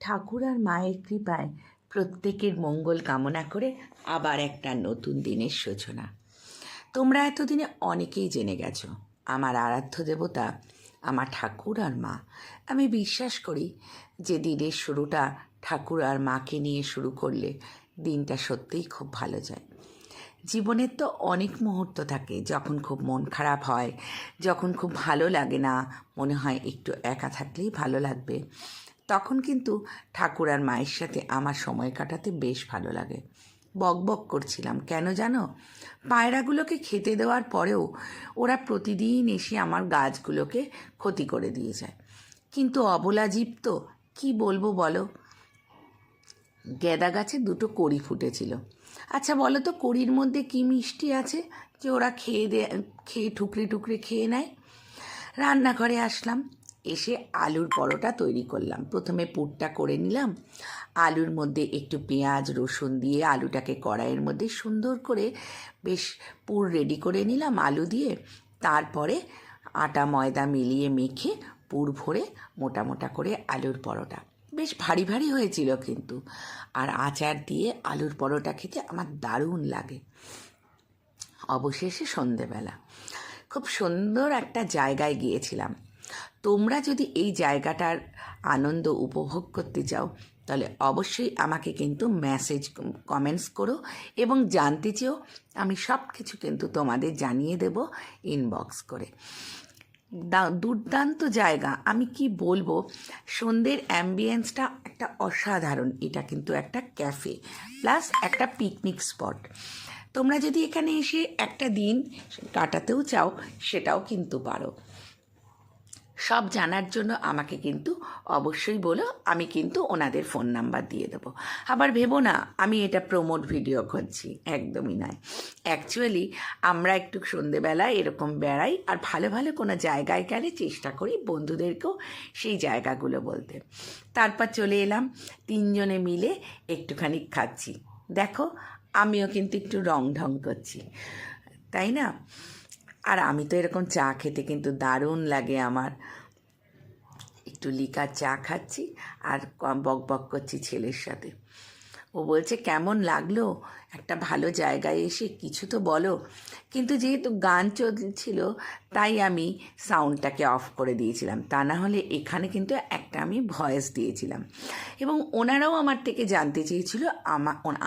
ঠাকুর আর মায়ের কৃপায় প্রত্যেকের মঙ্গল কামনা করে আবার একটা নতুন দিনের সূচনা। তোমরা এতদিনে অনেকেই জেনে গেছো আমার আরাধ্য দেবতা আমার ঠাকুর আর মা। আমি বিশ্বাস করি যে দিনের শুরুটা ঠাকুর আর মাকে নিয়ে শুরু করলে দিনটা সত্যিই খুব ভালো যায়। জীবনের তো অনেক মুহূর্ত থাকে যখন খুব মন খারাপ হয়, যখন খুব ভালো লাগে না, মনে হয় একটু একা থাকলেই ভালো লাগবে। তখন কিন্তু ঠাকুর আর মায়ের সাথে আমার সময় কাটাতে বেশ ভালো লাগে। বক বক করছিলাম কেন জানো? পায়রাগুলোকে খেতে দেওয়ার পরেও ওরা প্রতিদিন এসে আমার গাছগুলোকে ক্ষতি করে দিয়ে যায়। কিন্তু অবলা জীব তো, কী বলবো বলো। গেঁদা গাছে দুটো কড়ি ফুটেছিল। আচ্ছা বলো তো, কড়ির মধ্যে কী মিষ্টি আছে যে ওরা খেয়ে ঠুকরে টুকরে খেয়ে নেয়? রান্নাঘরে আসলাম, এসে আলুর পরোটা তৈরি করলাম। প্রথমে পুরটা করে নিলাম, আলুর মধ্যে একটু পেঁয়াজ রসুন দিয়ে আলুটাকে কড়াইয়ের মধ্যে সুন্দর করে বেশ পুর রেডি করে নিলাম আলু দিয়ে। তারপরে আটা ময়দা মিলিয়ে মেখে পুর ভরে মোটা মোটা করে আলুর পরোটা, বেশ ভারী ভারী হয়েছিল কিন্তু। আর আচার দিয়ে আলুর পরোটা খেতে আমার দারুণ লাগে। অবশেষে সন্ধেবেলা খুব সুন্দর একটা জায়গায় গিয়েছিলাম। তোমরা যদি এই জায়গাটার আনন্দ উপভোগ করতে চাও তাহলে অবশ্যই আমাকে কিন্তু কমেন্টস করো এবং জানতে চেও। আমি সব কিছু কিন্তু তোমাদের জানিয়ে দেব ইনবক্স করে। দুর্দান্ত জায়গা, আমি কি বলবো। সন্ধ্যের অ্যাম্বিয়েন্সটা একটা অসাধারণ। এটা কিন্তু একটা ক্যাফে প্লাস একটা পিকনিক স্পট। তোমরা যদি এখানে এসে একটা দিন কাটাতেও চাও সেটাও কিন্তু পারো। সব জানার জন্য আমাকে কিন্তু অবশ্যই বলো, আমি কিন্তু ওনাদের ফোন নাম্বার দিয়ে দেবো। আবার ভেবো না আমি এটা প্রমোট ভিডিও করছি, একদমই নয়। অ্যাকচুয়ালি আমরা একটু সন্ধেবেলায় এরকম বেড়াই আর ভালো ভালো কোনো জায়গায় গেলে চেষ্টা করি বন্ধুদেরকেও সেই জায়গাগুলো বলতে। তারপর চলে এলাম, তিনজনে মিলে একটুখানি খাচ্ছি। দেখো আমিও কিন্তু একটু রং ঢং করছি, তাই না? আর আমি তো এরকম চা খেতে কিন্তু দারুণ লাগে আমার। একটু লিকার চা খাচ্ছি আর বক বক করছি ছেলের সাথে। ও বলছে কেমন লাগলো একটা ভালো জায়গায় এসে, কিছু তো বলো। কিন্তু যেহেতু গান চলছিল তাই আমি সাউন্ডটাকে অফ করে দিয়েছিলাম, তা না হলে এখানে কিন্তু একটা আমি ভয়েস দিয়েছিলাম। এবং ওনারাও আমার থেকে জানতে চেয়েছিল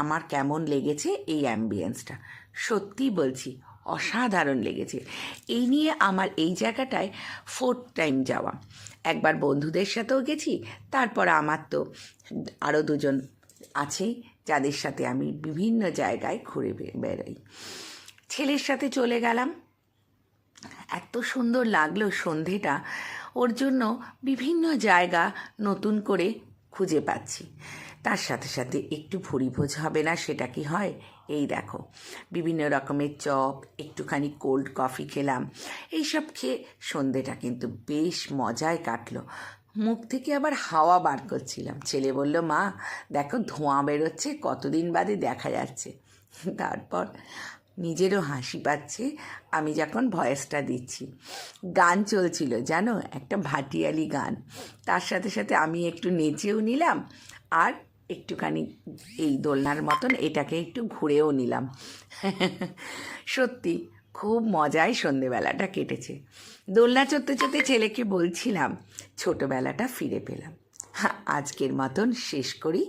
আমার কেমন লেগেছে এই অ্যাম্বিয়েন্সটা। সত্যি বলছি অসাধারণ লেগেছে। এই নিয়ে আমার এই জায়গাটায় 4th টাইম যাওয়া। একবার বন্ধুদের সাথেও গেছি, তারপর আমার তো আরও দুজন আছেই যাদের সাথে আমি বিভিন্ন জায়গায় ঘুরে বেড়াই। ছেলের সাথে চলে গেলাম, এত সুন্দর লাগলো সন্ধেটা। ওর জন্য বিভিন্ন জায়গা নতুন করে খুঁজে পাচ্ছি। তার সাথে সাথে একটু ভুরিভোজ হবে না সেটা কি হয়? এই দেখো বিভিন্ন রকমের চপ, একটুখানি কোল্ড কফি খেলাম। এইসব খেয়ে সন্ধেটা কিন্তু বেশ মজায় কাটলো। মুখ থেকে আবার হাওয়া বার করছিলাম। ছেলে বলল, মা দেখো ধোঁয়া বেরোচ্ছে, কতদিন বাদে দেখা যাচ্ছে। তারপর নিজেরও হাসি পাচ্ছে আমি যখন ভয়েসটা দিচ্ছি। গান চলছিল জানো, একটা ভাটিয়ালি গান। তার সাথে সাথে আমি একটু নেচেও নিলাম আর একটুখানি এই দোলনার মতন এটাকে একটু ঘুরেও নিলাম। সত্যি খুব মজায় সন্ধেবেলাটা কেটেছে। দোলনা চড়তে চড়তে ছেলেকে বলছিলাম ছোটোবেলাটা ফিরে পেলাম। আজকের মতন শেষ করি।